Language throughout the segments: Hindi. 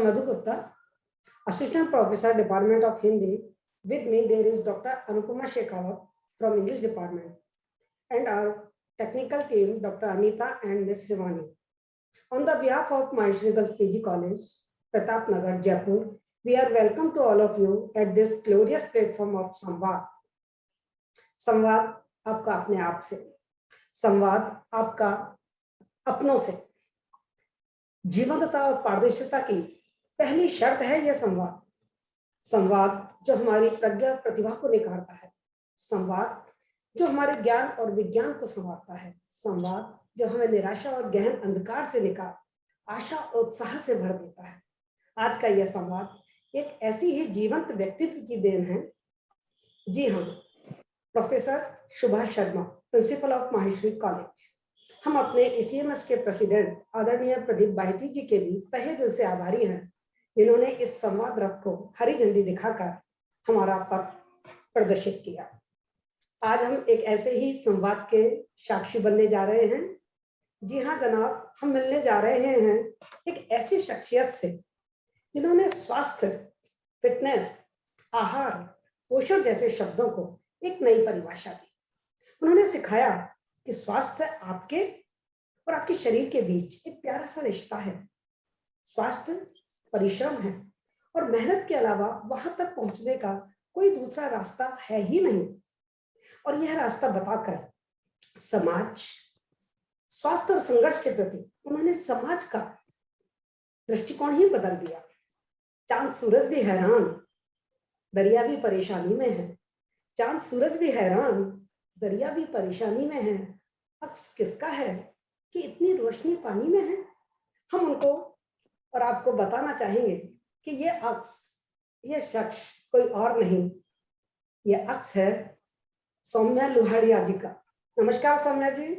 Madhu Gupta, Assistant Professor, Department of Hindi. With me there is Dr. Anupama Shekhawat from English Department and our technical team, Dr. Anita and Ms. Shivani. On the behalf of Maheshwari Girls PG College, Pratap Nagar, Jaipur, we are welcome to all of you at this glorious platform of संवाद. संवाद आपका अपने आप से, संवाद आपका अपनों से. जीवंतता और पारदर्शिता की पहली शर्त है यह संवाद. संवाद जो हमारी प्रज्ञा प्रतिभा को निखारता है, संवाद जो हमारे ज्ञान और विज्ञान को संवारता है, संवाद जो हमें निराशा और गहन अंधकार से निकाल आशा और उत्साह से भर देता है. आज का यह संवाद एक ऐसी ही जीवंत व्यक्तित्व की देन है. जी हाँ, professor Subhash Sharma, principle of Maheshwari college. हम अपने ECMS के प्रेसिडेंट आदरणीय प्रदीप बाहिती जी के भी तहे दिल से आभारी हैं, जिन्होंने इस संवाद रथ को हरी झंडी दिखाकर हमारा पथ प्रदर्शित किया. आज हम एक ऐसे ही संवाद के साक्षी बनने जा रहे हैं. जी हाँ जनाब, हम मिलने जा रहे हैं एक ऐसी शख्सियत से जिन्होंने स्वास्थ्य, फिटनेस, आहार, पोषण जैसे शब्दों को एक नई परिभाषा दी. उन्होंने सिखाया कि स्वास्थ्य आपके और आपके शरीर के बीच एक प्यारा सा रिश्ता है. स्वास्थ्य परिश्रम है और मेहनत के अलावा वहां तक पहुंचने का कोई दूसरा रास्ता है ही नहीं. और यह रास्ता बताकर समाज, स्वास्थ्य और संघर्ष के प्रति उन्होंने समाज का दृष्टिकोण ही बदल दिया. चांद सूरज भी हैरान, दरिया भी परेशानी में है. चांद सूरज भी हैरान, दरिया भी परेशानी में है. अक्स किसका है कि इतनी रोशनी पानी में है. हम उनको और आपको बताना चाहेंगे कि ये अक्स, ये शख्स कोई और नहीं, ये अक्स है सौम्या लुहाड़िया जी का. नमस्कार Saumya ji.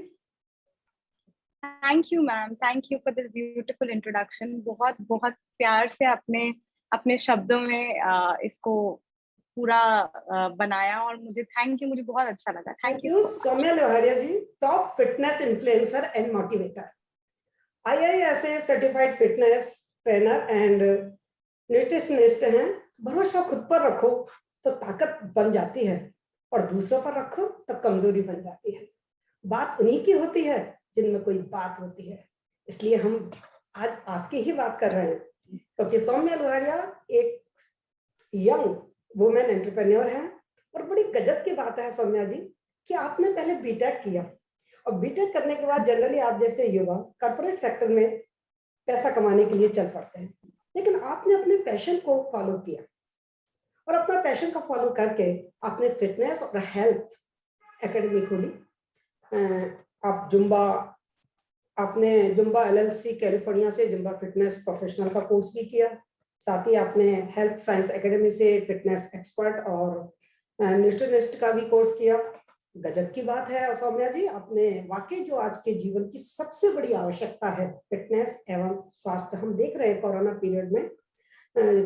Thank you ma'am, thank you for this beautiful introduction. बहुत बहुत प्यार से आपने अपने शब्दों में इसको पूरा बनाया और मुझे थैंक यू, मुझे बहुत अच्छा लगा. Thank you Saumya Luhadia ji, top fitness influencer and motivator, IISA certified fitness trainer and nutritionist हैं. भरोसा खुद पर रखो तो ताकत बन जाती है और दूसरों पर रखो तो कमजोरी बन जाती है. बात उन्हीं की होती है जिनमें कोई बात होती है. इसलिए हम आज आपकी ही बात कर रहे हैं क्योंकि सौम्या लुहाड़िया एक यंग वुमेन एंटरप्रेन्योर है. और बड़ी गजब की बात है सौम्या जी कि आपने पहले बीटेक किया और बीटेक करने के बाद जनरली आप जैसे युवा कॉर्पोरेट सेक्टर में पैसा कमाने के लिए चल पड़ते हैं, लेकिन आपने अपने पैशन को फॉलो किया और अपना पैशन को फॉलो करके आपने फिटनेस और हेल्थ एकेडमी खोली. आप आपने जुम्बा LLC कैलिफोर्निया से जुम्बा फिटनेस प्रोफेशनल का कोर्स भी किया. साथ ही आपने हेल्थ साइंस एकेडमी से फिटनेस एक्सपर्ट और न्यूट्रिशनिस्ट का भी कोर्स किया. गजब की बात है सौम्या जी, आपने वाकई जो आज के जीवन की सबसे बड़ी आवश्यकता है, फिटनेस एवं स्वास्थ्य. हम देख रहे हैं कोरोना पीरियड में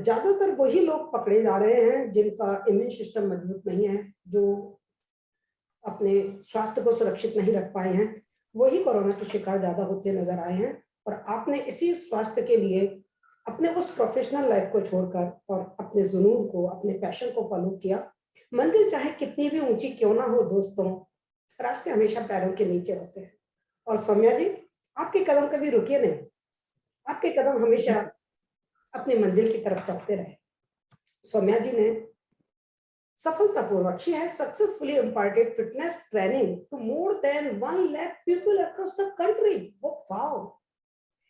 ज्यादातर वही लोग पकड़े जा रहे हैं जिनका इम्यून सिस्टम मजबूत नहीं है, जो अपने स्वास्थ्य को सुरक्षित नहीं रख पाए हैं, वही कोरोना के शिकार ज्यादा होते नजर आए हैं. और आपने इसी स्वास्थ्य के लिए अपने उस प्रोफेशनल लाइफ को छोड़कर और अपने जुनून को, अपने पैशन को फॉलो किया. मंजिल चाहे कितनी भी ऊंची क्यों ना हो दोस्तों, रास्ते हमेशा पैरों के नीचे होते हैं. और सौम्या जी, आपके कदम कभी रुके नहीं, आपके कदम हमेशा अपनी मंजिल की तरफ चलते रहे. सौम्या जी ने सफलतापूर्वक, she has successfully imparted fitness training to more than 1 lakh people across the country. Oh, wow.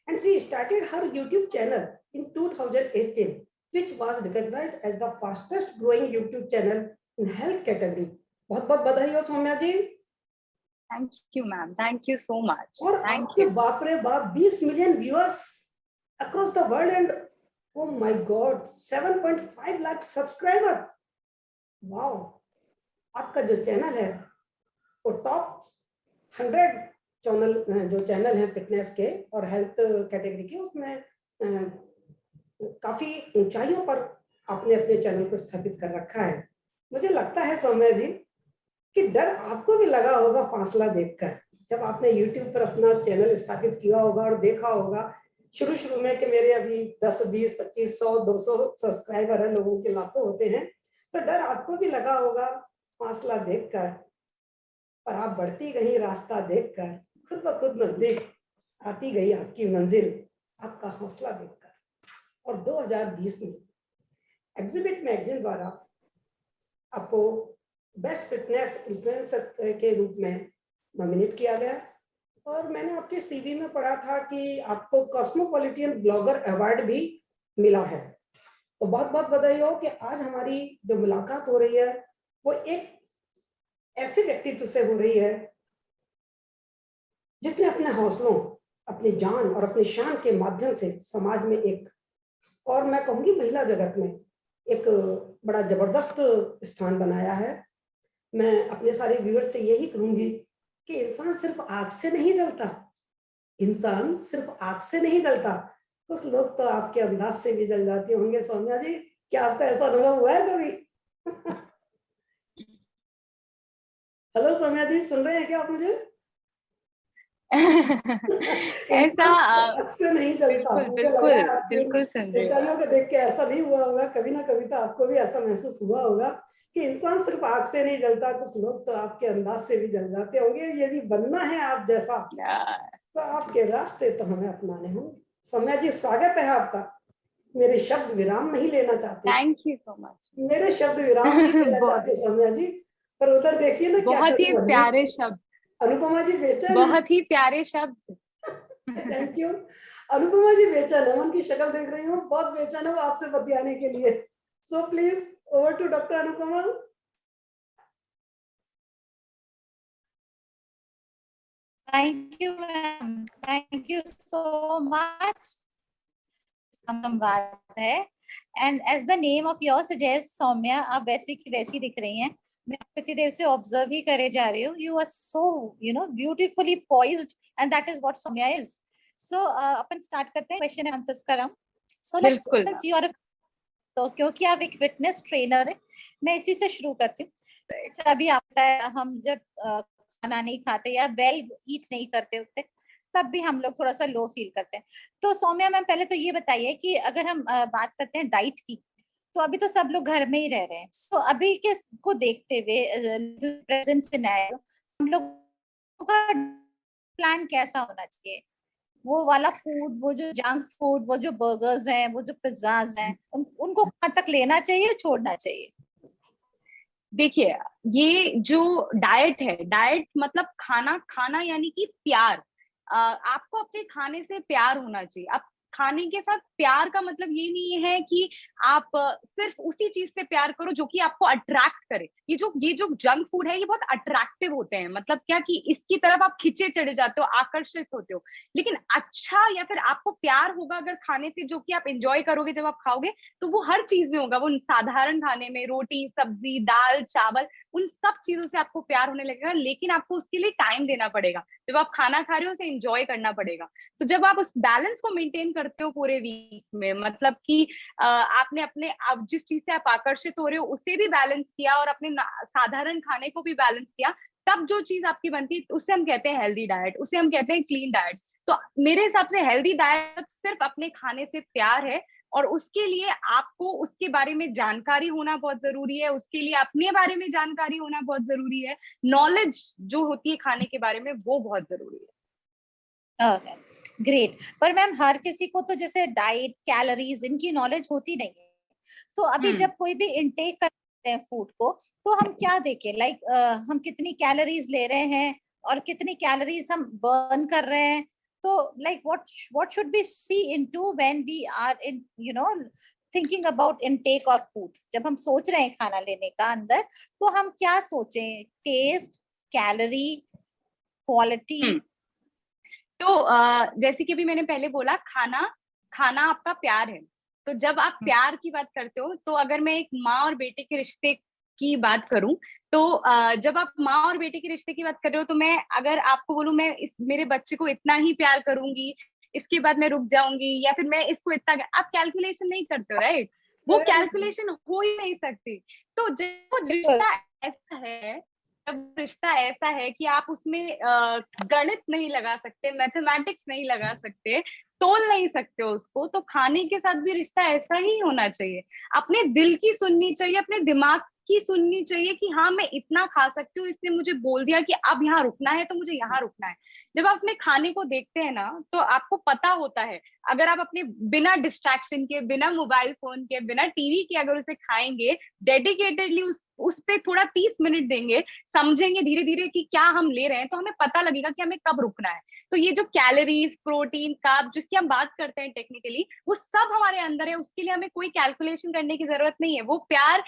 And she started her YouTube channel in 2018, which was recognized as the fastest growing YouTube channel in health category. बहुत बहुत बधाई हो Saumya ji. Thank you ma'am, thank you so much. और आपके बाप रे बाप 20 million viewers across the world and oh my God 7.5 lakh subscriber. Wow. आपका जो चैनल है वो टॉप 100 जो चैनल है फिटनेस के और हेल्थ कैटेगरी के, उसमें काफी ऊंचाइयों पर आपने अपने चैनल को स्थापित कर रखा है. मुझे लगता है सौम्या जी कि डर आपको भी लगा होगा फासला देखकर, जब आपने YouTube पर अपना चैनल स्थापित किया होगा और देखा होगा शुरू शुरू में कि मेरे अभी 10, 20, 25, 100, 200 सब्सक्राइबर है, लोगों के लाखों होते हैं, तो डर आपको भी लगा होगा फासला देखकर, पर आप बढ़ती गई रास्ता देखकर, खुद ब खुद नजदीक आती गई आपकी मंजिल, आपका हौसला देखकर। और 2020 में एग्जिबिट मैगजीन द्वारा आपको बेस्ट फिटनेस इन्फ्लुएंसर के रूप में नॉमिनेट किया गया। और मैंने आपके सीवी में पढ़ा था कि आपको कॉस्मोपॉलिटन ब्लॉगर अवार्ड भी मिला है। तो बहुत बहुत बधाई हो कि आज हमारी जो मुलाकात हो रही है वो एक ऐसे व्यक्तित्व से हो रही है जिसने अपने हौसलों, अपनी जान और अपनी शान के माध्यम से समाज में एक, और मैं कहूंगी महिला जगत में एक बड़ा जबरदस्त स्थान बनाया है। मैं अपने सारे व्यूअर्स से यही कहूंगी कि इंसान सिर्फ आग से नहीं जलता, इंसान सिर्फ आग से नहीं जलता, कुछ लोग तो आपके अंदाज से भी जल जाते होंगे। सौम्या जी, क्या आपका ऐसा अनुभव हुआ है कभी? हेलो सौम्या जी, सुन रहे हैं क्या आप मुझे? ऐसा अक्सर नहीं चलता, बिल्कुल मुझे लग बिल्कुल रहा है आपकी बिल्कुल सुन रही हूँ ऊंचाइयों को देख के ऐसा नहीं हुआ होगा, कभी ना कभी तो आपको भी ऐसा महसूस हुआ होगा कि इंसान सिर्फ आग से नहीं जलता, कुछ लोग तो आपके अंदाज से भी जल जाते होंगे। यदि बनना है आप जैसा तो आपके रास्ते तो हमें अपनाने होंगे। सौम्या जी, स्वागत है आपका। मेरे शब्द विराम नहीं लेना चाहते, थैंक यू सो मच। मेरे शब्द विराम नहीं लेना चाहते सौम्या जी, पर उधर देखिए ना क्या बहुत ही करूं मजबूर। प्यारे शब्द, अनुपमा जी बेचैन है। बहुत ही प्यारे शब्द। Thank you. अनुपमा जी बेचैन है, उनकी शक्ल देख रही हूँ, बहुत बेचैन है वो आपसे बतियाने के लिए। So please over to doctor Anupama. Thank you, ma'am. Thank you so much. बात है and as the name of your suggest Saumya, आप वैसी की वैसी दिख रही हैं। मैं इतनी देर से ऑब्जर्व ही करे जा रही हूँ। You are so beautifully poised and that is what Saumya is. So अपन स्टार्ट करते हैं क्वेश्चन एंड आंसर्स का राउंड। So let's, since you are, तो क्योंकि आप एक फिटनेस ट्रेनर है, मैं इसी से शुरू करती हूँ। अभी आपका हम जब खाना नहीं खाते या वेल ईट नहीं करते होते तब भी हम लोग थोड़ा सा लो फील करते हैं। तो सौम्या मैम, पहले तो ये बताइए कि अगर हम बात करते हैं डाइट की, तो अभी तो सब लोग घर में ही रह रहे हैं। सो अभी के को देखते हुए प्रेजेंट सिनेरियो, हम लोग का प्लान कैसा होना चाहिए? वो वाला फूड, वो जो जंक फूड, वो जो बर्गर्स हैं, वो जो पिज्जाज हैं, उनको कहाँ तक लेना चाहिए, छोड़ना चाहिए? देखिए, ये जो डाइट है, डाइट मतलब खाना खाना यानी कि प्यार। आपको अपने खाने से प्यार होना चाहिए। आप खाने के साथ प्यार का मतलब ये नहीं है कि आप सिर्फ उसी चीज से प्यार करो जो कि आपको अट्रैक्ट करे। ये जो जंक फूड है, ये बहुत अट्रैक्टिव होते हैं। मतलब क्या कि इसकी तरफ आप खिंचे चढ़े जाते हो, आकर्षित होते हो। लेकिन अच्छा, या फिर आपको प्यार होगा अगर खाने से, जो कि आप एंजॉय करोगे जब आप खाओगे, तो वो हर चीज में होगा। वो साधारण खाने में, रोटी, सब्जी, दाल, चावल, उन सब चीजों से आपको प्यार होने लगेगा। लेकिन आपको उसके लिए टाइम देना पड़ेगा। जब आप खाना खा रहे हो, उसे एंजॉय करना पड़ेगा। तो जब आप उस बैलेंस को मेंटेन करते हो पूरे वीक में, मतलब कि आपने अपने जिस चीज से आप आकर्षित हो रहे हो उसे भी बैलेंस किया, और अपने साधारण खाने को भी बैलेंस किया, तब जो चीज आपकी बनती है उसे हम कहते हैं हेल्दी डाइट, उसे हम कहते हैं क्लीन डाइट। तो मेरे हिसाब से हेल्दी डाइट सिर्फ अपने खाने से प्यार है, और उसके लिए आपको उसके बारे में जानकारी होना बहुत जरूरी है। उसके लिए अपने बारे में जानकारी होना बहुत जरूरी है। नॉलेज जो होती है खाने के बारे में, वो बहुत जरूरी है। ग्रेट। पर मैम, हर किसी को तो जैसे डाइट, कैलोरीज, इनकी नॉलेज होती नहीं है। तो अभी जब कोई भी इनटेक करते हैं फूड को, तो हम क्या देखें? लाइक हम कितनी कैलोरीज ले रहे हैं और कितनी कैलोरीज हम बर्न कर रहे हैं? तो like what should be see into when we are in thinking about intake of food? जब हम सोच रहे हैं खाना लेने का अंदर, तो हम क्या सोचें? Taste, calorie, quality? तो जैसे कि अभी मैंने पहले बोला, खाना खाना आपका प्यार है। तो जब आप प्यार की बात करते हो, तो अगर मैं एक माँ और बेटे के रिश्ते की बात करूं, तो जब आप माँ और बेटे के रिश्ते की बात कर रहे हो, तो मैं अगर आपको बोलूं, मैं मेरे बच्चे को इतना ही प्यार करूंगी, इसके बाद मैं रुक जाऊंगी, या फिर मैं इसको इतना, आप कैलकुलेशन नहीं करते हो, राइट? वो कैलकुलेशन हो ही नहीं सकती। तो जब वो रिश्ता ऐसा है, रिश्ता ऐसा है कि आप उसमें गणित नहीं लगा सकते, मैथमेटिक्स नहीं लगा सकते, तोल नहीं सकते उसको, तो खाने के साथ भी रिश्ता ऐसा ही होना चाहिए। अपने दिल की सुननी चाहिए, अपने दिमाग की सुननी चाहिए कि हाँ मैं इतना खा सकती हूँ, इसने मुझे बोल दिया कि अब यहाँ रुकना है तो मुझे यहाँ रुकना है। जब आप अपने खाने को देखते हैं ना तो आपको पता होता है, अगर आप अपने बिना डिस्ट्रैक्शन के, बिना मोबाइल फोन के, बिना टीवी के अगर उसे खाएंगे, डेडिकेटेडली उस पे थोड़ा 30 मिनट देंगे, समझेंगे धीरे धीरे कि क्या हम ले रहे हैं, तो हमें पता लगेगा कि हमें कब रुकना है। तो ये जो कैलोरीज, प्रोटीन, कार्ब जिसकी हम बात करते हैं टेक्निकली, वो सब हमारे अंदर है, उसके लिए हमें कोई कैलकुलेशन करने की जरूरत नहीं है। वो प्यार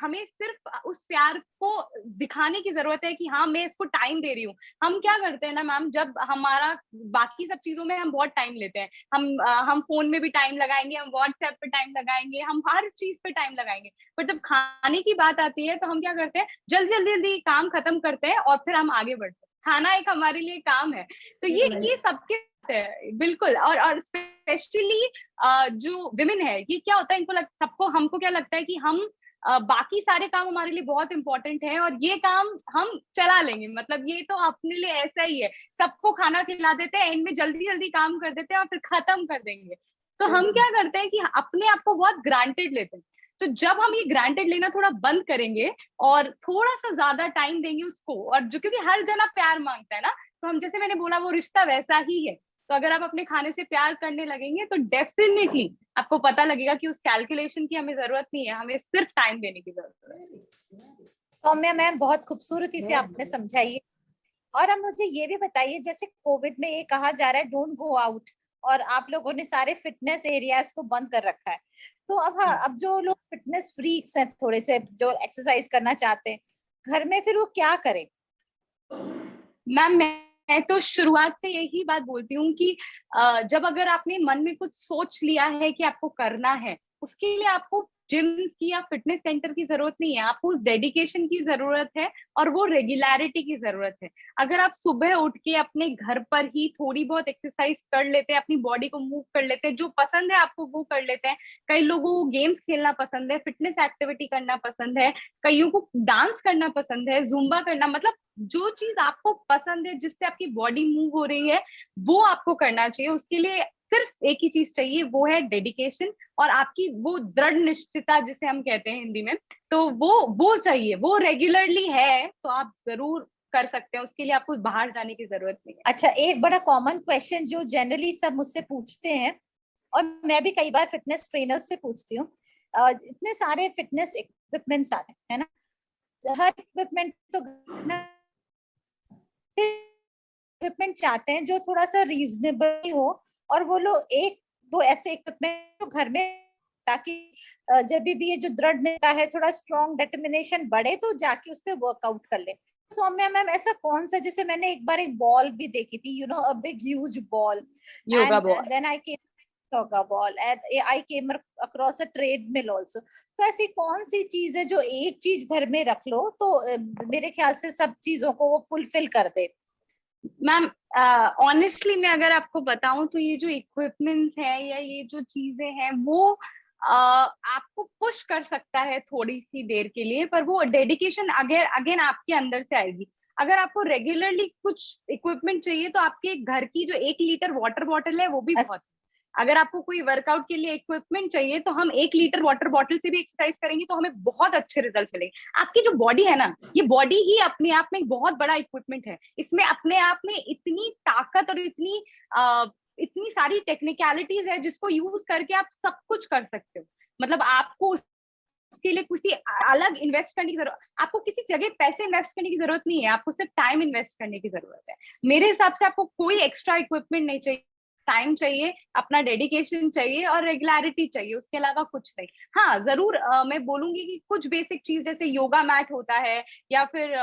हमें सिर्फ उस प्यार को दिखाने की जरूरत है कि हाँ मैं इसको टाइम दे रही हूँ। हम क्या करते हैं ना मैम, जब हमारा बाकी सब चीजों में हम बहुत टाइम लेते हैं, हम फोन में भी टाइम लगाएंगे, हम व्हाट्सएप पे टाइम लगाएंगे, हम हर चीज पे टाइम लगाएंगे, पर जब खाने की बात आती है तो हम क्या करते हैं, जल्दी जल्दी जल्दी काम खत्म करते हैं और फिर हम आगे बढ़ते हैं। खाना एक हमारे लिए काम है। तो ये सबके है बिल्कुल। और स्पेशली जो विमेन है, ये क्या होता है, इनको सबको, हमको क्या लगता है कि हम बाकी सारे काम हमारे लिए बहुत इंपॉर्टेंट है और ये काम हम चला लेंगे, मतलब ये तो अपने लिए ऐसा ही है, सबको खाना खिला देते हैं, एंड में जल्दी जल्दी काम कर देते हैं और फिर खत्म कर देंगे। तो हम क्या करते हैं कि अपने आप को बहुत ग्रांटेड लेते हैं। तो जब हम ये ग्रांटेड लेना थोड़ा बंद करेंगे और थोड़ा सा ज्यादा टाइम देंगे उसको, और जो क्योंकि हर जना प्यार मांगता है ना, तो हम, जैसे मैंने बोला, वो रिश्ता वैसा ही है। तो अगर आप अपने खाने से प्यार करने लगेंगे तो डेफिनेटली आपको पता लगेगा कि उस कैलकुलेशन की हमें जरूरत नहीं है, हमें सिर्फ टाइम देने की जरूरत है। सौम्या मैम, बहुत खूबसूरती से आपने समझाई। और अब मुझे ये भी बताइए, जैसे कोविड में ये कहा जा रहा है डोंट गो आउट, और आप लोगों ने सारे फिटनेस एरियाज को बंद कर रखा है, तो अब जो लोग फिटनेस फ्रीक्स हैं, थोड़े से जो एक्सरसाइज करना चाहते हैं घर में, फिर वो क्या करें? मैम मैं तो शुरुआत से यही बात बोलती हूँ कि जब अगर आपने मन में कुछ सोच लिया है कि आपको करना है, उसके लिए आपको जिम की या फिटनेस सेंटर की जरूरत नहीं है, आपको उस डेडिकेशन की जरूरत है और वो रेगुलरिटी की जरूरत है। अगर आप सुबह उठ के अपने घर पर ही थोड़ी बहुत एक्सरसाइज कर लेते हैं, अपनी बॉडी को मूव कर लेते हैं, जो पसंद है आपको वो कर लेते हैं। कई लोगों को गेम्स खेलना पसंद है, फिटनेस एक्टिविटी करना पसंद है, कईयों को डांस करना पसंद है, जुम्बा करना, मतलब जो चीज आपको पसंद है, जिससे आपकी बॉडी मूव हो रही है, वो आपको करना चाहिए। उसके लिए सिर्फ एक ही चीज चाहिए, वो है डेडिकेशन और आपकी वो दृढ़ निश्चितता जिसे हम कहते हैं हिंदी में, तो वो चाहिए। वो रेगुलरली है तो आप जरूर कर सकते हैं, उसके लिए आपको बाहर जाने की जरूरत नहीं है। अच्छा, एक बड़ा कॉमन क्वेश्चन जो जनरली सब मुझसे पूछते हैं, और मैं भी कई बार फिटनेस ट्रेनर्स से पूछती हूँ, इतने सारे फिटनेस इक्विपमेंट्स आते हैं ना, हर इक्विपमेंट तो इक्विपमेंट चाहते हैं जो थोड़ा सा रीजनेबल हो, और वो लोग एक दो ऐसे इक्विपमेंट जो घर में, ताकि जब भी ये जो दृढ़ निष्ठा है, थोड़ा स्ट्रॉन्ग डिटर्मिनेशन बढ़े, तो जाके उस पर वर्कआउट कर ले। सौम्या मैम, ऐसा कौन सा, जैसे मैंने एक बार एक बॉल भी देखी थी, you know, a big huge ball, yoga and ball, then I came yoga ball and I came across a treadmill also। तो ऐसी कौन सी चीज है जो एक चीज घर में रख लो तो मेरे ख्याल से सब चीजों को वो फुलफिल कर दे? मैम ऑनेस्टली मैं अगर आपको बताऊं तो ये जो इक्विपमेंट्स हैं या ये जो चीजें हैं, वो आपको पुश कर सकता है थोड़ी सी देर के लिए, पर वो डेडिकेशन अगेन आपके अंदर से आएगी। अगर आपको रेगुलरली कुछ इक्विपमेंट चाहिए तो आपके घर की जो 1 लीटर वाटर बॉटल है वो भी बहुत। अगर आपको कोई वर्कआउट के लिए इक्विपमेंट चाहिए तो हम 1 लीटर वाटर बॉटल से भी एक्सरसाइज करेंगे तो हमें बहुत अच्छे रिजल्ट मिलेंगे। आपकी जो बॉडी है ना, ये बॉडी ही अपने आप में एक बहुत बड़ा इक्विपमेंट है। इसमें अपने आप में इतनी ताकत और इतनी सारी टेक्निकलिटीज है जिसको यूज करके आप सब कुछ कर सकते हो। मतलब आपको उसके लिए किसी अलग इन्वेस्ट करने की जरूरत, आपको किसी जगह पैसे इन्वेस्ट करने की जरूरत नहीं है, आपको सिर्फ टाइम इन्वेस्ट करने की जरूरत है। मेरे हिसाब से आपको कोई एक्स्ट्रा इक्विपमेंट नहीं चाहिए, टाइम चाहिए, अपना डेडिकेशन चाहिए और रेगुलरिटी चाहिए, उसके अलावा कुछ नहीं। हाँ जरूर मैं बोलूंगी कि कुछ बेसिक चीज जैसे योगा मैट होता है, या फिर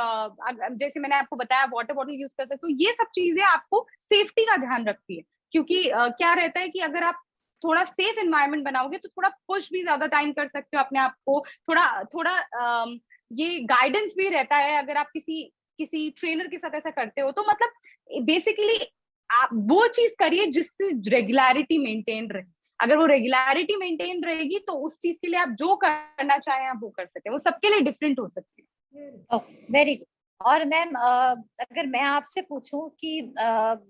जैसे मैंने आपको बताया वाटर बॉटल यूज कर सकते हो, ये सब चीजें आपको सेफ्टी का ध्यान रखती है। क्योंकि क्या रहता है कि अगर आप थोड़ा सेफ एनवायरनमेंट बनाओगे तो थोड़ा पुश भी ज्यादा टाइम कर सकते हो अपने आप को, थोड़ा थोड़ा ये गाइडेंस भी रहता है अगर आप किसी ट्रेनर के साथ ऐसा करते हो। तो मतलब बेसिकली आप वो चीज करिए जिससे रेगुलरिटी मेंटेन रहे। अगर वो रेगुलरिटी मेंटेन रहेगी तो उस चीज के लिए आप जो करना चाहें आप वो कर सकते हैं, वो सबके लिए डिफरेंट हो सकती है। Okay, very good. और मैम अगर मैं आपसे पूछूं कि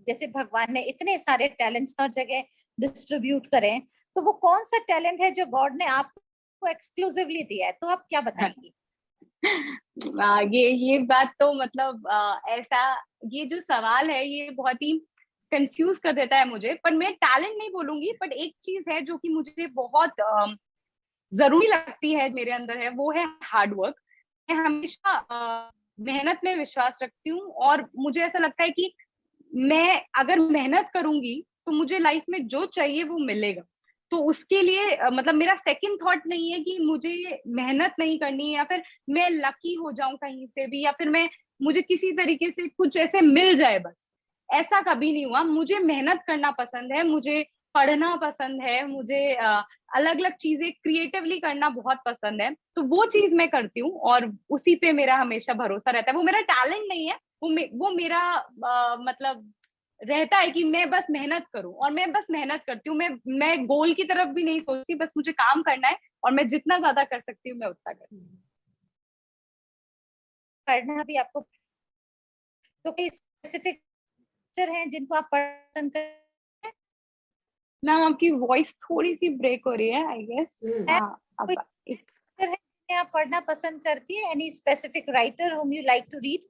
जैसे भगवान ने इतने सारे टैलेंट्स हर जगह डिस्ट्रीब्यूट करें, तो वो कौन सा टैलेंट है जो गॉड ने आपको एक्सक्लूसिवली दिया है, तो आप क्या बताएंगी? ये बात तो मतलब ऐसा, ये जो सवाल है ये बहुत ही कंफ्यूज कर देता है मुझे, पर मैं टैलेंट नहीं बोलूंगी, बट एक चीज है जो कि मुझे बहुत जरूरी लगती है मेरे अंदर है, वो है हार्ड वर्क। मैं हमेशा मेहनत में विश्वास रखती हूँ, और मुझे ऐसा लगता है कि मैं अगर मेहनत करूंगी तो मुझे लाइफ में जो चाहिए वो मिलेगा। तो उसके लिए मतलब मेरा सेकंड थॉट नहीं है कि मुझे मेहनत नहीं करनी है, या फिर मैं लकी हो जाऊं कहीं से भी, या फिर मैं मुझे किसी तरीके से कुछ ऐसे मिल जाए बस। ऐसा कभी नहीं हुआ। मुझे मेहनत करना पसंद है, मुझे पढ़ना पसंद है, मुझे अलग अलग चीजें क्रिएटिवली करना बहुत पसंद है। तो वो चीज मैं करती हूँ, और उसी पे मेरा हमेशा भरोसा रहता है। वो मेरा टैलेंट नहीं है, वो मेरा मतलब रहता है कि मैं बस मेहनत करूं, और मैं बस मेहनत करती हूँ। मैं गोल की तरफ भी नहीं सोचती, बस मुझे काम करना है, और मैं जितना ज्यादा कर सकती हूँ मैं उतना करती हूँ। पढ़ना भी आपको, तो कोई स्पेसिफिक हैं जिनको आप पसंद करते मैम आपकी वॉइस थोड़ी सी ब्रेक हो रही है आई गेस। हैं? हाँ कोई अब है जिन्हें आप पढ़ना पसंद करती है? Any specific writer whom you like to read?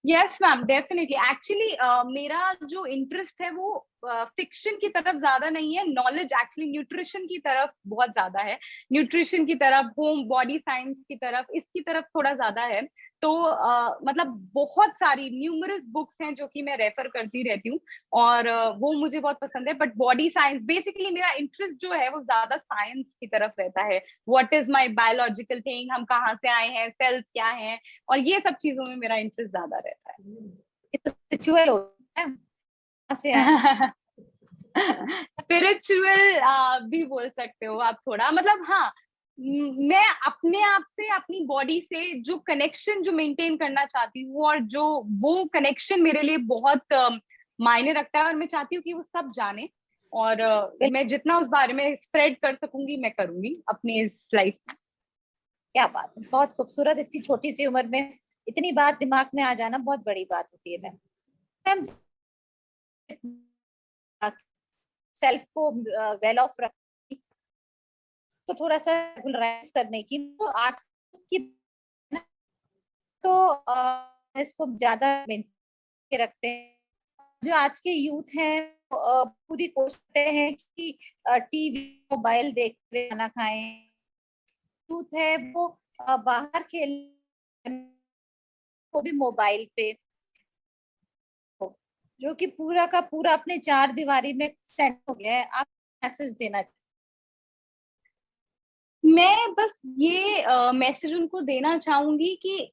Yes ma'am, definitely. Actually मेरा जो इंटरेस्ट है वो फिक्शन की तरफ ज्यादा नहीं है, नॉलेज एक्चुअली न्यूट्रिशन की तरफ बहुत ज्यादा है। न्यूट्रिशन की तरफ, होम बॉडी साइंस की तरफ, इसकी तरफ थोड़ा ज्यादा है। तो मतलब बहुत सारी न्यूमरस बुक्स हैं जो कि मैं रेफर करती रहती हूँ, और वो मुझे बहुत पसंद है। बट बॉडी साइंस बेसिकली मेरा इंटरेस्ट जो है वो ज्यादा साइंस की तरफ रहता है। What is my biological thing, हम कहाँ से आए हैं, सेल्स क्या हैं, और ये सब चीजों में मेरा इंटरेस्ट ज्यादा रहता ये तो स्पिरिचुअल होता है, कहाँ से आए? है। स्पिरिचुअल भी बोल सकते हो आप थोड़ा, मतलब हाँ। मैं अपने आप से, अपनी बॉडी से जो कनेक्शन जो मेंटेन करना चाहती हूँ, और जो वो कनेक्शन मेरे लिए बहुत मायने रखता है, और मैं चाहती हूँ कि वो सब जाने, और मैं जितना उस बारे में स्प्रेड कर सकूंगी मैं करूंगी अपनी इस लाइफ में। क्या बात है, बहुत खूबसूरत। इतनी छोटी सी उम्र में इतनी बात दिमाग में आ जाना बहुत बड़ी बात होती है मैम। मैम सेल्फ को वेल ऑफ रखने तो थोड़ा सा रेगुलराइज करने की, तो आज की तो इसको ज्यादा के रखते हैं। जो आज के यूथ हैं पूरी कोशिश करते हैं कि टीवी मोबाइल देख के खाना खाएं। यूथ है वो बाहर खेल वो भी मोबाइल पे, जो कि पूरा का पूरा अपने चार दीवारी में सेट हो गया है। आप मैसेज देना मैं बस ये मैसेज उनको देना चाहूंगी कि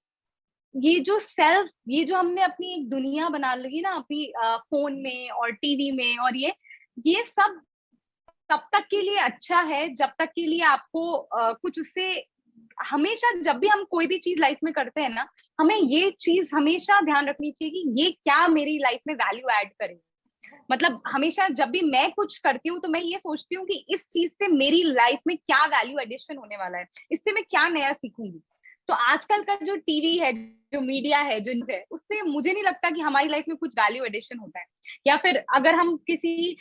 ये जो हमने अपनी एक दुनिया बना ली ना अपनी फोन में और टीवी में, और ये सब तब तक के लिए अच्छा है जब तक के लिए आपको कुछ उससे, हमेशा जब भी हम कोई भी चीज लाइफ में करते हैं ना, हमें ये चीज हमेशा ध्यान रखनी चाहिए कि ये क्या मेरी लाइफ में वैल्यू ऐड करेगी। मतलब हमेशा जब भी मैं कुछ करती हूँ तो मैं ये सोचती हूँ कि इस चीज से मेरी लाइफ में क्या वैल्यू एडिशन होने वाला है, इससे मैं क्या नया सीखूंगी। तो आजकल का जो टीवी है, जो मीडिया है, जो है, उससे मुझे नहीं लगता कि हमारी लाइफ में कुछ वैल्यू एडिशन होता है। या फिर अगर हम किसी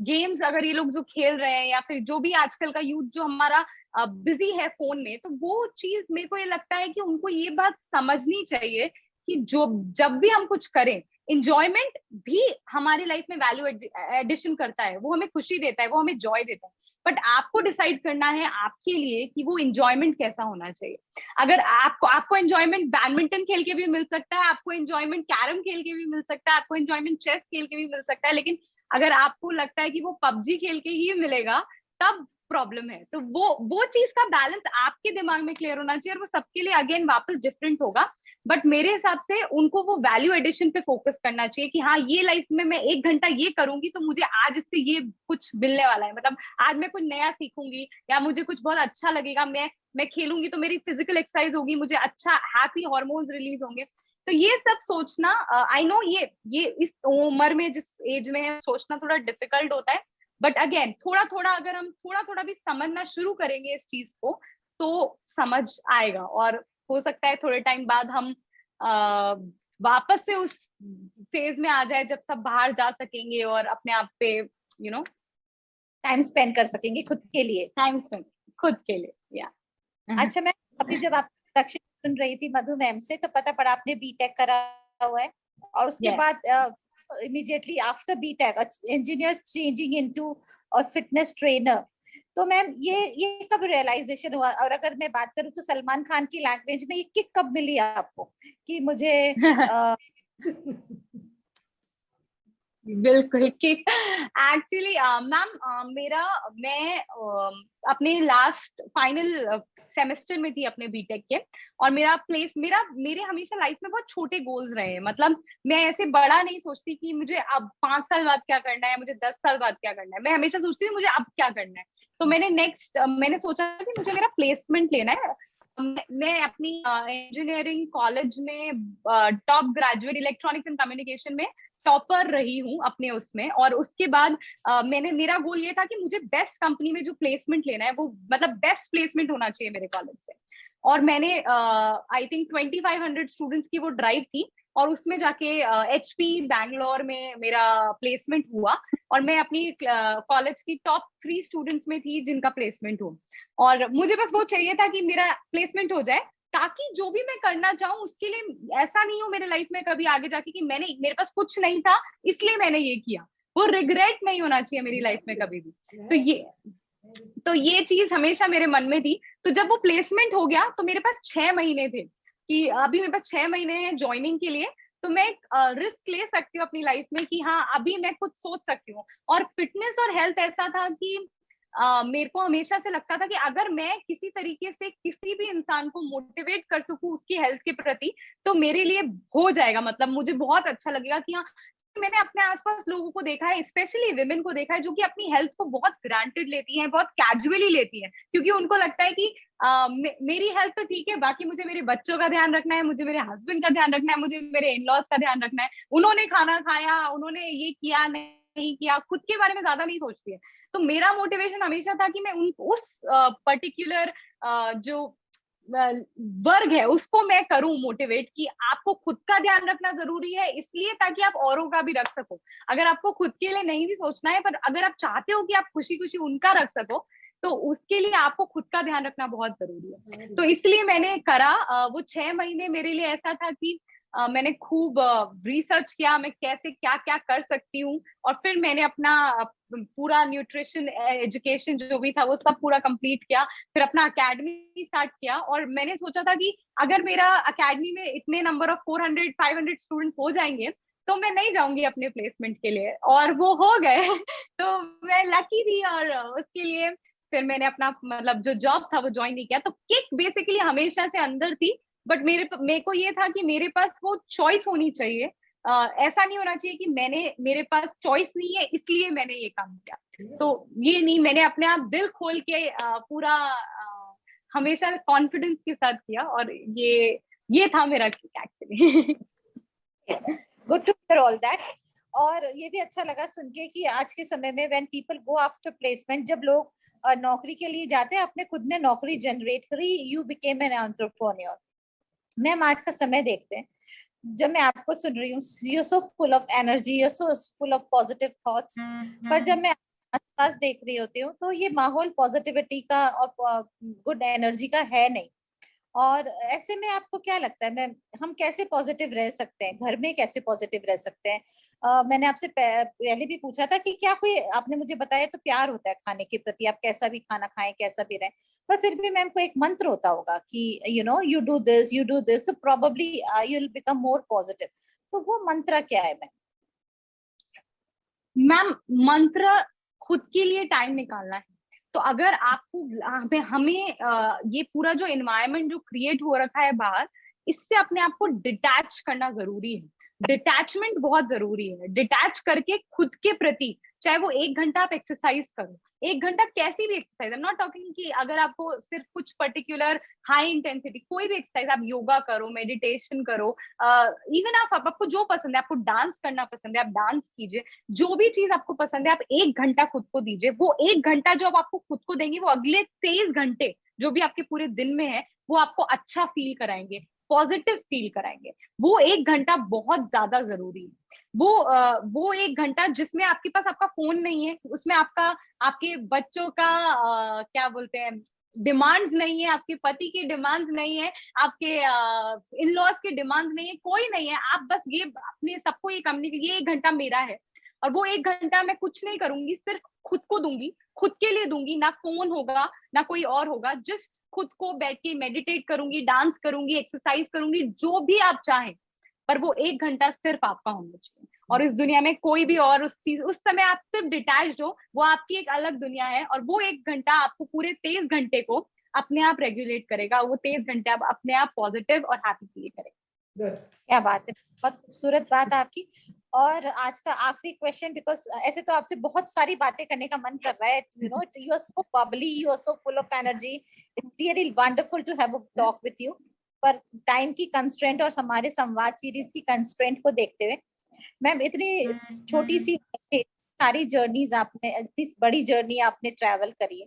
गेम्स अगर ये लोग जो खेल रहे हैं, या फिर जो भी आजकल का यूथ जो हमारा बिजी है फोन में, तो वो चीज मेरे को ये लगता है कि उनको ये बात समझनी चाहिए कि जो जब भी हम कुछ करें, इंजॉयमेंट भी हमारी लाइफ में वैल्यू एडिशन करता है, वो हमें खुशी देता है, वो हमें जॉय देता है। बट आपको डिसाइड करना है आपके लिए कि वो इंजॉयमेंट कैसा होना चाहिए। अगर आपको एंजॉयमेंट बैडमिंटन खेल के भी मिल सकता है, आपको एंजॉयमेंट कैरम खेल के भी मिल सकता है, आपको एंजॉयमेंट चेस खेल के भी मिल सकता है, लेकिन अगर आपको लगता है कि वो पबजी खेल के ही मिलेगा, तब प्रॉब्लम है। तो वो चीज का बैलेंस आपके दिमाग में क्लियर होना चाहिए, और वो सबके लिए अगेन वापस डिफरेंट होगा। बट मेरे हिसाब से उनको वो वैल्यू एडिशन पे फोकस करना चाहिए कि हाँ, ये लाइफ में मैं 1 घंटा ये करूंगी तो मुझे आज इससे ये कुछ मिलने वाला है। मतलब आज मैं कुछ नया सीखूंगी, या मुझे कुछ बहुत अच्छा लगेगा, मैं खेलूंगी तो मेरी फिजिकल एक्सरसाइज होगी, मुझे अच्छा हैप्पी हार्मोन्स रिलीज होंगे। तो ये सब सोचना, आई नो ये इस उम्र में, जिस एज में है, सोचना थोड़ा डिफिकल्ट होता है। बट अगेन थोड़ा थोड़ा अगर हम थोड़ा थोड़ा भी समझना शुरू करेंगे इस चीज को, तो समझ आएगा, और हो सकता है थोड़े टाइम बाद हम वापस से उस फेज में आ जाए जब सब बाहर जा सकेंगे और अपने आप पे टाइम स्पेंड कर सकेंगे खुद के लिए। टाइम स्पेंड खुद के लिए, या अच्छा मैम, अभी जब आप इंट्रोडक्शन सुन रही थी मधु मैम से, तो पता पड़ा आपने बीटेक करा हुआ है, और उसके Yes. बाद immediately after BTech engineer changing into और फिटनेस ट्रेनर। तो मैम ये कब रियलाइजेशन हुआ? और अगर मैं बात करूँ तो सलमान खान की लैंग्वेज में ये किक कब मिली आपको कि मुझे बिल्कुल कि एक्चुअली मैम मैं अपने लास्ट फाइनल सेमेस्टर में थी अपने बीटेक के, और मेरे हमेशा लाइफ में बहुत छोटे गोल्स रहे हैं। मतलब मैं ऐसे बड़ा नहीं सोचती कि मुझे अब 5 साल बाद क्या करना है, मुझे 10 साल बाद क्या करना है। मैं हमेशा सोचती थी मुझे अब क्या करना है। तो मैंने सोचा कि मुझे मेरा प्लेसमेंट लेना है। मैं अपनी इंजीनियरिंग कॉलेज में top graduate electronics and communication में टॉपर रही हूँ अपने उसमें। और उसके बाद मेरा गोल ये था कि मुझे बेस्ट कंपनी में जो प्लेसमेंट लेना है वो मतलब बेस्ट प्लेसमेंट होना चाहिए मेरे कॉलेज से। और मैंने आई थिंक 2500 स्टूडेंट्स की वो ड्राइव थी, और उसमें जाके HP बैंगलोर में मेरा प्लेसमेंट हुआ, और मैं अपनी कॉलेज की टॉप 3 स्टूडेंट्स में थी जिनका प्लेसमेंट हो। और मुझे बस वो चाहिए था कि मेरा प्लेसमेंट हो जाए, ताकि जो भी मैं करना चाहूँ उसके लिए ऐसा नहीं हो मेरे लाइफ में कभी आगे जाके कि मेरे पास कुछ नहीं था इसलिए मैंने ये किया। वो रिग्रेट नहीं होना चाहिए मेरी लाइफ में कभी भी। तो ये चीज हमेशा मेरे मन में थी। तो जब वो प्लेसमेंट हो गया तो मेरे पास 6 महीने थे कि अभी मेरे पास 6 महीने हैं ज्वाइनिंग के लिए, तो मैं एक रिस्क ले सकती हूँ अपनी लाइफ में कि हाँ अभी मैं कुछ सोच सकती हूँ। और फिटनेस और हेल्थ ऐसा था कि मेरे को हमेशा से लगता था कि अगर मैं किसी तरीके से किसी भी इंसान को मोटिवेट कर सकूं उसकी हेल्थ के प्रति, तो मेरे लिए हो जाएगा। मतलब मुझे बहुत अच्छा लगेगा कि हाँ, मैंने अपने आसपास लोगों को देखा है, स्पेशली विमेन को देखा है, जो कि अपनी हेल्थ को बहुत ग्रांटेड लेती हैं, बहुत कैजुअली लेती हैं, क्योंकि उनको लगता है कि मेरी हेल्थ तो ठीक है, बाकी मुझे मेरे बच्चों का ध्यान रखना है, मुझे मेरे हस्बैंड का ध्यान रखना है, मुझे मेरे इन लॉज का ध्यान रखना है। उन्होंने खाना खाया, उन्होंने ये किया नहीं किया, खुद के बारे में ज्यादा नहीं सोचती है। तो मेरा मोटिवेशन हमेशा था कि मैं उस पर्टिकुलर जो वर्ग है उसको मैं करूं मोटिवेट, कि आपको खुद का ध्यान रखना जरूरी है इसलिए ताकि आप औरों का भी रख सको। अगर आपको खुद के लिए नहीं भी सोचना है, पर अगर आप चाहते हो कि आप खुशी खुशी उनका रख सको, तो उसके लिए आपको खुद का ध्यान रखना बहुत जरूरी है। तो इसलिए मैंने करा। वो 6 महीने मेरे लिए ऐसा था कि मैंने खूब रिसर्च किया मैं कैसे क्या क्या कर सकती हूँ, और फिर मैंने अपना पूरा न्यूट्रिशन एजुकेशन जो भी था वो सब पूरा कंप्लीट किया। फिर अपना अकेडमी स्टार्ट किया, और मैंने सोचा था कि अगर मेरा अकेडमी में इतने नंबर ऑफ 400-500 स्टूडेंट्स हो जाएंगे तो मैं नहीं जाऊंगी अपने प्लेसमेंट के लिए, और वो हो गए। तो मैं लकी थी, और उसके लिए फिर मैंने अपना मतलब जो जॉब था वो ज्वाइन नहीं किया। तो किक बेसिकली हमेशा से अंदर थी, बट मेरे को ये था कि मेरे पास वो चॉइस होनी चाहिए। ऐसा नहीं होना चाहिए कि मेरे पास चॉइस नहीं है इसलिए मैंने ये काम किया। तो ये नहीं, मैंने अपने आप दिल खोल के पूरा हमेशा कॉन्फिडेंस के साथ किया, और ये था मेरा actually. Good to hear all that. और ये भी अच्छा लगा सुन के कि आज के समय में when people go after placement, जब लोग नौकरी के लिए जाते हैं, अपने खुद ने नौकरी जनरेट करी, you became an entrepreneur. Ma'am आज का समय देखते हैं, जब मैं आपको सुन रही हूँ, you're so full of energy, you're so full of positive thoughts, पर जब मैं आसपास देख रही होती हूँ तो ये माहौल पॉजिटिविटी का और गुड एनर्जी का है नहीं। और ऐसे में आपको क्या लगता है मैम, हम कैसे पॉजिटिव रह सकते हैं, घर में कैसे पॉजिटिव रह सकते हैं? मैंने आपसे पहले भी पूछा था कि क्या कोई, आपने मुझे बताया तो प्यार होता है खाने के प्रति, आप कैसा भी खाना खाएं कैसा भी रहें, पर फिर भी मैम को एक मंत्र होता होगा कि you do this, so probably you'll become more positive। तो वो मंत्र क्या है मैम? मैम मंत्र खुद के लिए टाइम निकालना है। तो अगर आपको हमें ये पूरा जो एनवायरनमेंट जो क्रिएट हो रखा है बाहर, इससे अपने आप को डिटैच करना जरूरी है। डिटैचमेंट बहुत जरूरी है। डिटैच करके खुद के प्रति, चाहे वो 1 घंटा आप एक्सरसाइज करो, 1 घंटा कैसी भी exercise, I am not talking कि अगर आपको सिर्फ कुछ पर्टिकुलर हाई इंटेंसिटी, कोई भी एक्सरसाइज, आप योगा करो, मेडिटेशन करो, इवन आपको जो पसंद है, आपको डांस करना पसंद है आप डांस कीजिए, जो भी चीज आपको पसंद है आप 1 घंटा खुद को दीजिए। वो 1 घंटा जो आप आपको खुद को देंगे वो अगले 23 घंटे जो भी आपके पूरे दिन में है, वो आपको अच्छा फील कराएंगे, पॉजिटिव फील कराएंगे। वो 1 घंटा बहुत ज्यादा जरूरी है। वो 1 घंटा जिसमें आपके पास आपका फोन नहीं है, उसमें आपके बच्चों का क्या बोलते हैं, डिमांड्स नहीं है, आपके पति की डिमांड्स नहीं है, आपके इन लॉज की डिमांड्स नहीं है, कोई नहीं है। आप बस ये अपने सबको ये कम्युनिकेट, ये 1 घंटा मेरा है और वो 1 घंटा मैं कुछ नहीं करूंगी, सिर्फ खुद को दूंगी, खुद के लिए दूंगी। ना फोन होगा ना कोई और होगा, जस्ट खुद को बैठ के मेडिटेट करूंगी, डांस करूंगी, एक्सरसाइज करूंगी, जो भी आप चाहें, पर वो 1 घंटा सिर्फ आपका होना चाहिए। और इस दुनिया में कोई भी और उस समय आप सिर्फ डिटैच्ड हो, वो आपकी एक अलग दुनिया है। और वो 1 घंटा आपको पूरे 23 घंटे को अपने आप रेगुलेट करेगा। वो 23 घंटे आप अपने आप पॉजिटिव और हैप्पी फील करेगा। क्या बात है, बहुत खूबसूरत बात आपकी। और आज का आखिरी क्वेश्चन, बिकॉज ऐसे तो आपसे बहुत सारी बातें करने का मन कर रहा है, you know you are so bubbly, you are so full of energy, it's really wonderful to have a talk with you. पर टाइम की कंस्ट्रेंट और हमारे संवाद सीरीज की कंस्ट्रेंट को देखते हुए, मैम इतनी छोटी सी सारी जर्नीज आपने, इतनी बड़ी जर्नी आपने ट्रैवल करी है,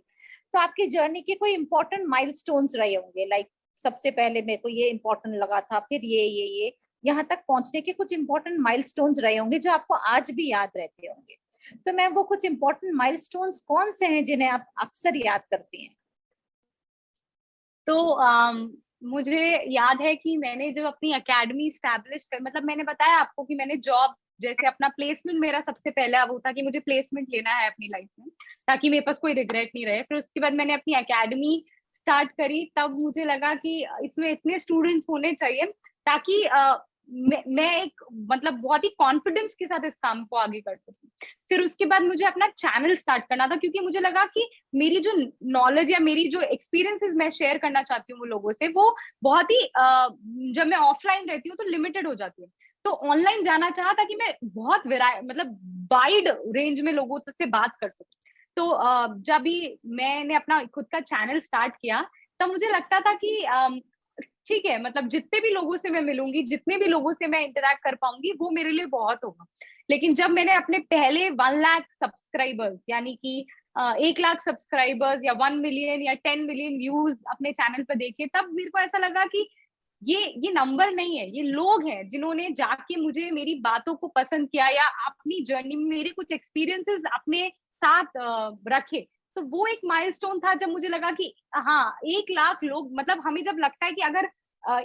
तो आपकी जर्नी के कोई इंपॉर्टेंट माइलस्टोन्स रहे होंगे, लाइक सबसे पहले मेरे को ये इंपॉर्टेंट लगा था, फिर ये यहाँ तक पहुंचने के कुछ इंपॉर्टेंट माइलस्टोन्स रहे होंगे जो आपको आज भी याद रहते होंगे। तो मैम वो कुछ इंपॉर्टेंट माइलस्टोन्स कौन से हैं जिन्हें आप अक्सर याद करती हैं? तो मुझे याद है कि मैंने जब अपनी एकेडमी स्टैब्लिश कर, मतलब मैंने बताया आपको कि मैंने जॉब, जैसे अपना प्लेसमेंट मेरा सबसे पहला वो था कि मुझे प्लेसमेंट लेना है अपनी लाइफ में, ताकि मेरे पास कोई रिग्रेट नहीं रहे। फिर उसके बाद मैंने अपनी एकेडमी स्टार्ट करी, तब मुझे लगा कि इसमें इतने स्टूडेंट्स होने चाहिए ताकि मैं एक मतलब बहुत ही कॉन्फिडेंस के साथ इस काम को आगे कर सकूं। फिर उसके बाद मुझे अपना चैनल स्टार्ट करना था, क्योंकि मुझे लगा कि मेरी जो नॉलेज या मेरी जो एक्सपीरियंसेस मैं शेयर करना चाहती हूँ वो लोगों से, वो बहुत ही जब मैं ऑफलाइन रहती हूँ तो लिमिटेड हो जाती है। तो ऑनलाइन जाना चाहा ताकि मैं बहुत मतलब वाइड रेंज में लोगों से बात कर सकूं। तो जब भी मैंने अपना खुद का चैनल स्टार्ट किया, तब मुझे लगता था कि ठीक है, मतलब जितने भी लोगों से मैं मिलूंगी, जितने भी लोगों से मैं इंटरेक्ट कर पाऊंगी, वो मेरे लिए बहुत होगा। लेकिन जब मैंने अपने पहले 1 लाख सब्सक्राइबर्स, यानी कि 1 लाख सब्सक्राइबर्स या 1 मिलियन या 10 मिलियन व्यूज अपने चैनल पर देखे, तब मेरे को ऐसा लगा कि ये नंबर नहीं है, ये लोग हैं जिन्होंने जाके मुझे मेरी बातों को पसंद किया या अपनी जर्नी में मेरे कुछ एक्सपीरियंसेस अपने साथ रखे। तो वो एक माइलस्टोन था जब मुझे लगा कि हाँ, 1 लाख लोग, मतलब हमें जब लगता है कि अगर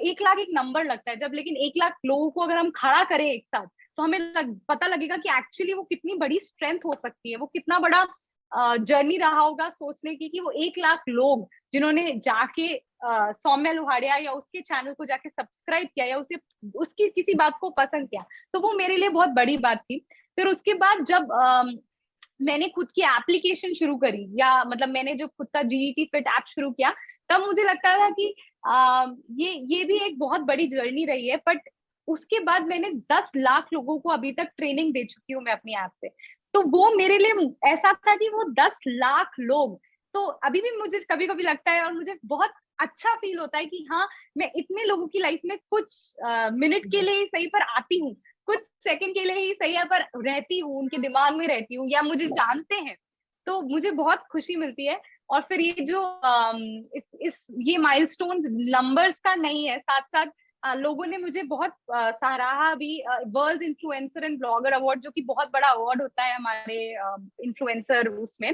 1 लाख एक नंबर लगता है जब, लेकिन 1 लाख लोगों को अगर हम खड़ा करें एक साथ, तो हमें पता लगेगा कि एक्चुअली वो कितनी बड़ी स्ट्रेंथ हो सकती है, वो कितना बड़ा जर्नी रहा होगा सोचने की कि वो 1 लाख लोग जिन्होंने जाके सौम्या लोहाड़िया या उसके चैनल को जाके सब्सक्राइब किया या उसकी किसी बात को पसंद किया, तो वो मेरे लिए बहुत बड़ी बात थी। फिर उसके बाद जब मैंने खुद की एप्लीकेशन शुरू करी, या मतलब मैंने जो खुद का जीईटी फिट ऐप शुरू किया, तब मुझे लगता था कि ये भी एक बहुत बड़ी जर्नी रही है। बट उसके बाद मैंने 10 लाख लोगों को अभी तक ट्रेनिंग दे चुकी हूँ मैं अपनी ऐप से। तो वो मेरे लिए ऐसा था कि वो 10 लाख लोग, तो अभी भी मुझे कभी कभी लगता है और मुझे बहुत अच्छा फील होता है कि हाँ, मैं इतने लोगों की लाइफ में कुछ मिनट के लिए ही सही पर आती हूँ, कुछ सेकंड के लिए ही सही है पर रहती हूँ, उनके दिमाग में रहती हूँ या मुझे जानते हैं, तो मुझे बहुत खुशी मिलती है। और फिर ये जो ये माइलस्टोन नंबर्स का नहीं है, साथ साथ लोगों ने मुझे बहुत सराहा भी। World influencer and blogger award, जो कि बहुत बड़ा अवार्ड होता है हमारे इन्फ्लुएंसर उसमें,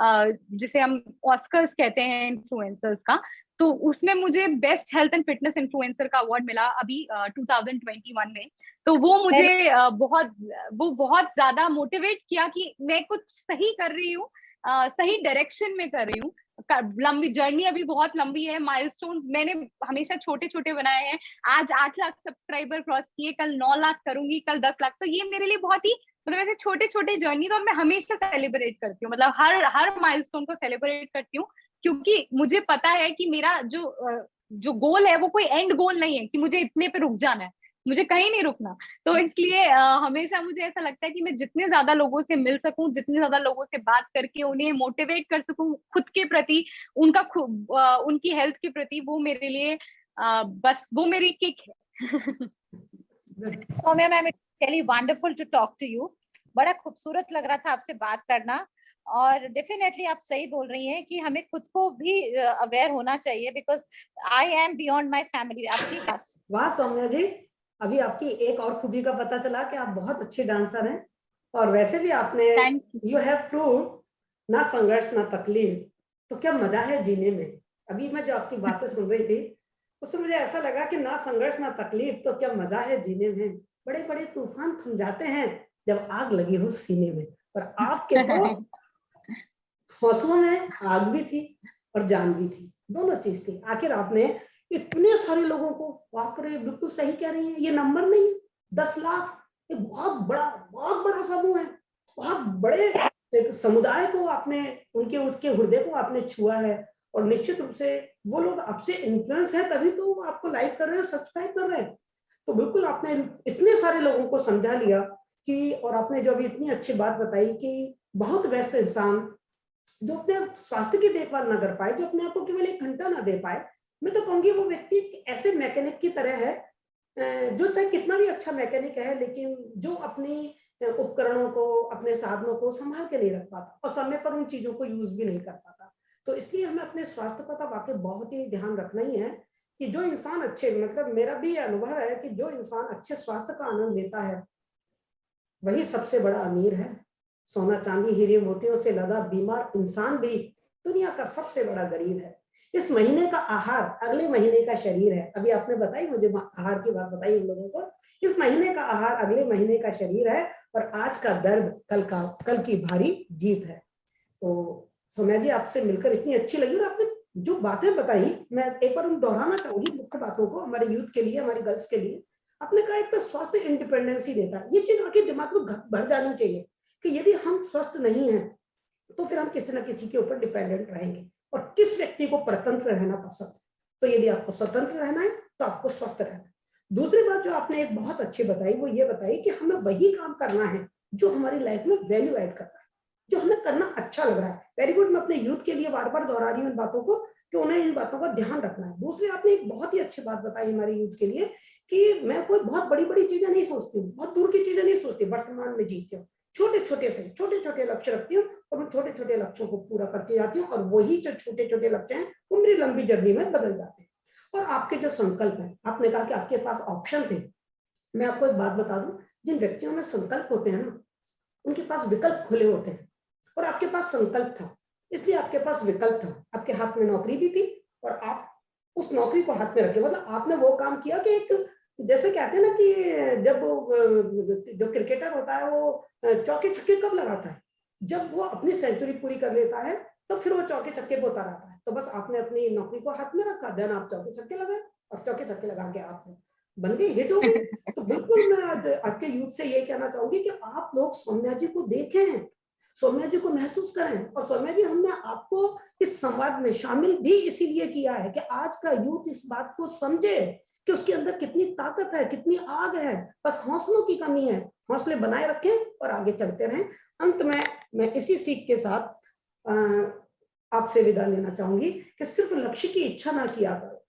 जिसे हम ऑस्कर्स कहते हैं इन्फ्लुएंसर्स का, तो उसमें मुझे best health and fitness influencer का अवार्ड मिला अभी 2021 में। तो वो मुझे बहुत ज्यादा मोटिवेट किया कि मैं कुछ सही कर रही हूँ, सही डायरेक्शन में कर रही हूँ। लंबी जर्नी अभी बहुत लंबी है, माइलस्टोन्स मैंने हमेशा छोटे छोटे बनाए हैं। आज 8 लाख सब्सक्राइबर क्रॉस किए, कल 9 लाख करूंगी, कल 10 लाख। तो ये मेरे लिए बहुत ही मतलब ऐसे छोटे छोटे जर्नी, तो मैं हमेशा सेलिब्रेट करती हूँ, मतलब हर माइलस्टोन को सेलिब्रेट करती हूँ, क्योंकि मुझे पता है कि मेरा जो गोल है वो कोई एंड गोल नहीं है कि मुझे इतने पे रुक जाना है, मुझे कहीं नहीं रुकना। तो इसलिए हमेशा मुझे ऐसा लगता है कि मैं जितने ज्यादा लोगों से मिल सकूं, जितने ज्यादा लोगों से बात करके उन्हें मोटिवेट कर सकूं खुद के प्रति, उनकी हेल्थ के प्रति, वो मेरे लिए बस वो मेरी किक है। Soumya ma'am, it's really wonderful to talk to you. बड़ा खूबसूरत लग रहा था आपसे बात करना। और डेफिनेटली आप सही बोल रही हैं कि हमें खुद को भी अवेयर होना चाहिए, because I am beyond my family अपनी पास। वाह सौम्या जी, अभी आपकी एक और खूबी का पता चला कि आप बहुत अच्छे डांसर हैं। और वैसे भी आपने thank you. You have prove ना संघर्ष ना तकलीफ तो क्या मजा है जीने में। अभी मैं जो आपकी बातें सुन रही थी उससे मुझे ऐसा लगा कि ना संघर्ष ना तकलीफ तो क्या मजा है जीने में। बड़े बड़े तूफान थम जाते हैं जब आग लगी हो सीने में। और आपके तो हौसलों में आग भी थी और जान भी थी, दोनों चीज थी। आखिर आपने इतने सारे लोगों को, बाप रे बिल्कुल सही कह रही है, ये नंबर नहीं है, 10 लाख, ये बहुत बड़ा समूह है। बहुत बड़े एक समुदाय को आपने, उनके उसके हृदय को आपने छुआ है। और निश्चित रूप से वो लोग आपसे इन्फ्लुएंस है, तभी तो वो आपको लाइक कर रहे हैं, सब्सक्राइब कर रहे हैं। तो बिल्कुल आपने इतने सारे लोगों को समझा लिया कि, और आपने जो अभी इतनी अच्छी बात बताई कि बहुत व्यस्त इंसान जो अपने स्वास्थ्य की देखभाल ना कर पाए, जो अपने आप को केवल 1 घंटा ना दे पाए, मैं तो कहूंगी वो व्यक्ति ऐसे मैकेनिक की तरह है जो चाहे कितना भी अच्छा मैकेनिक है, लेकिन जो अपनी उपकरणों को, अपने साधनों को संभाल के नहीं रख पाता और समय पर उन चीजों को यूज भी नहीं कर पाता। तो इसलिए हमें अपने स्वास्थ्य का तो वाकई बहुत ही ध्यान रखना ही है कि जो इंसान अच्छे, मतलब मेरा भी अनुभव है कि जो इंसान अच्छे स्वास्थ्य का आनंद लेता है वही सबसे बड़ा अमीर है। सोना चांदी हीरे मोतियों से लदा बीमार इंसान भी दुनिया का सबसे बड़ा गरीब है। इस महीने का आहार अगले महीने का शरीर है। अभी आपने बताई मुझे, आहार की बात बताई उन लोगों को। इस महीने का आहार अगले महीने का शरीर है और आज का दर्द कल की भारी जीत है। तो सोम्या जी आपसे मिलकर इतनी अच्छी लगी और आपने जो बातें बताई मैं एक बार उन दोहराना चाहूंगी मुख्य बातों को हमारे यूथ के लिए, हमारी गर्ल्स के लिए। आपने कहा एक तो स्वास्थ्य इंडिपेंडेंसी देता है, ये चीज आपके दिमाग में भर जानी चाहिए कि यदि हम स्वस्थ नहीं हैं तो फिर हम किसी ना किसी के ऊपर डिपेंडेंट रहेंगे। और किस व्यक्ति को परतंत्र रहना पसंद है, तो यदि आपको स्वतंत्र रहना है तो आपको स्वस्थ रहना है। दूसरी बात जो आपने एक बहुत अच्छी बताई वो ये बताई कि हमें वही काम करना है जो हमारी लाइफ में वैल्यू ऐड कर रहा है, जो हमें करना अच्छा लग रहा है। वेरी गुड, मैं अपने यूथ के लिए बार बार दोहरा रही हूँ इन बातों को कि उन्हें इन बातों का ध्यान रखना है। दूसरी आपने एक बहुत ही अच्छी बात बताई हमारे यूथ के लिए कि मैं कोई बहुत बड़ी बड़ी चीजें नहीं सोचती हूँ, बहुत दूर की चीजें नहीं सोचती, वर्तमान में जीती हूँ, छोटे छोटे लक्ष्य रखती हूँ और उन छोटे छोटे लक्ष्यों को पूरा करती जाती हूँ। और वही जो छोटे छोटे लक्ष्य हैं वो मेरी लंबी जर्नी में बदल जाते हैं। और आपके जो संकल्प है, आपने कहा कि आपके पास ऑप्शन थे। मैं आपको एक बात बता दूं, जिन व्यक्तियों में संकल्प होते हैं ना उनके पास विकल्प खुले होते हैं। और आपके पास संकल्प था इसलिए आपके पास विकल्प था। आपके हाथ में नौकरी भी थी और आप उस नौकरी को हाथ में रखे, मतलब आपने वो काम किया कि एक, जैसे कहते हैं ना कि जब जो क्रिकेटर होता है वो चौके छक्के कब लगाता है, जब वो अपनी सेंचुरी पूरी कर लेता है तो फिर वो चौके छक्के पे उतार आता है। तो बस आपने अपनी नौकरी को हाथ में रखा, देन आप चौके छक्के लगाए और चौके छक्के लगा के आप बन गए, हिट हो गए। तो बिल्कुल मैं आज आपके यूथ से ये कहना चाहूंगी कि आप लोग सौम्या जी को देखें, सौम्या जी को महसूस करें। और सौम्या जी हमने आपको इस संवाद में शामिल भी इसीलिए किया है कि आज का यूथ इस बात को समझे कि उसके अंदर कितनी ताकत है, कितनी आग है, बस हौसलों की कमी है। हौसले बनाए रखें और आगे चलते रहें। अंत में मैं इसी सीख के साथ आपसे विदा लेना चाहूंगी कि सिर्फ लक्ष्य की इच्छा ना किया करो,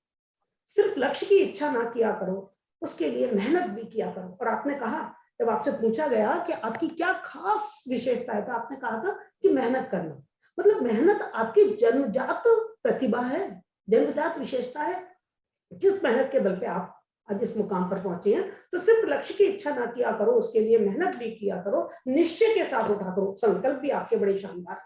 सिर्फ लक्ष्य की इच्छा ना किया करो, उसके लिए मेहनत भी किया करो। और आपने कहा, जब आपसे पूछा गया कि आपकी क्या खास विशेषता है, तो आपने कहा था कि मेहनत करना। मतलब मेहनत आपकी जन्मजात प्रतिभा है, जन्मजात विशेषता है, जिस मेहनत के बल पे आप आज इस मुकाम पर पहुंचे हैं। तो सिर्फ लक्ष्य की इच्छा ना किया करो, उसके लिए मेहनत भी किया करो, निश्चय के साथ उठा करो। संकल्प भी आपके बड़े शानदार,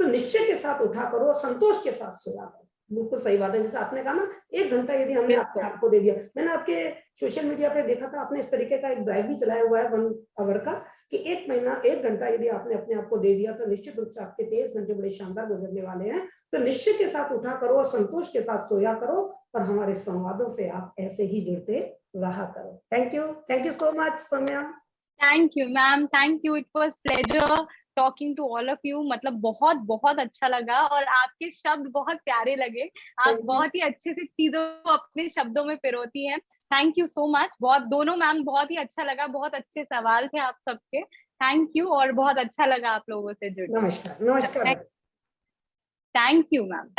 तो निश्चय के साथ उठा करो, संतोष के साथ सोया करो। बिल्कुल सही बात है, जैसे आपने कहा ना 1 घंटा यदि हमने आपको दे दिया। मैंने आपके सोशल मीडिया पे देखा था आपने इस तरीके का एक ड्राइव भी चलाया हुआ है 1 आवर का, कि 1 घंटा यदि आपने अपने आप को दे दिया तो निश्चित रूप से आपके 23 घंटे बड़े शानदार गुजरने वाले हैं। तो निश्चय के साथ उठा करो और संतोष के साथ सोया करो और हमारे संवादों से आप ऐसे ही जुड़ते रहा करो। Thank you so much Saumya. Thank you ma'am, thank you, it was pleasure talking to all of you. मतलब बहुत बहुत अच्छा लगा और आपके शब्द बहुत प्यारे लगे। आप बहुत ही अच्छे से चीजों को अपने शब्दों में पिरोती हैं। Thank you so much. बहुत दोनों मैम, बहुत ही अच्छा लगा, बहुत अच्छे सवाल थे आप सबके। थैंक यू और बहुत अच्छा लगा आप लोगों से जुड़। नमस्कार। Thank you ma'am.